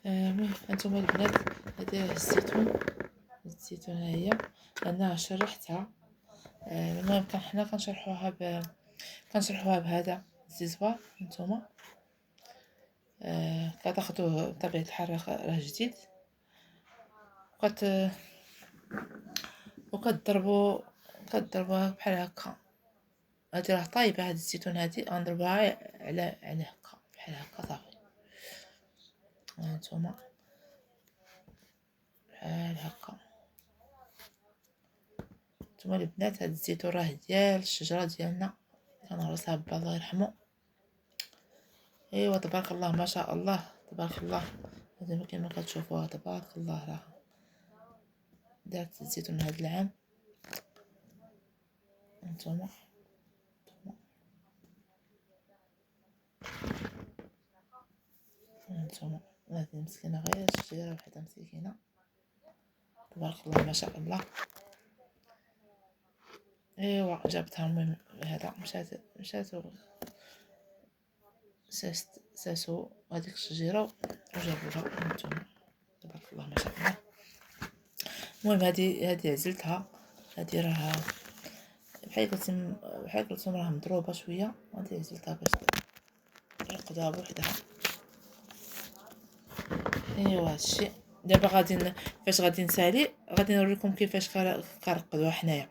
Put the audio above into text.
المهم هانتوما البنات، هادي الزيتون ها هي، انا شرحتها. المهم حنا كنشرحوها بهذا الزيزوار. هانتوما كتاخدوه بطبيعة الحال راه جديد، وكت كضربوها بحال هكا. هادي راه طايبه، هاد الزيتون هادي غنضربوها على هكا بحال هكا صافي. هانتوما بحال هكا. نتوما البنات، هاد الزيتون راه ديال الشجره ديالنا، كنغرسها با الله يرحمه. ايوا تبارك الله ما شاء الله تبارك الله. هذا كما كتشوفوها تبارك الله، راه دارت الزيتون هاد العام. هانتوما هذه مسكينه، غير شجره وحده مسكينه تبارك الله ما شاء الله. ايوا جابتها. المهم هذا مشات ساسو هذيك الشجره وجابوها. هانتوما تبارك الله ما شاء الله. المهم هذه عزلتها. هذه راه بحال قلتلكم راه مضروبه شويه. هذه عزلتها باش نرقدوها بوحدها. ايوا هادشي. دابا فاش غادي نسالي غادي نوريكم كيفاش كنرقدوها حنايا.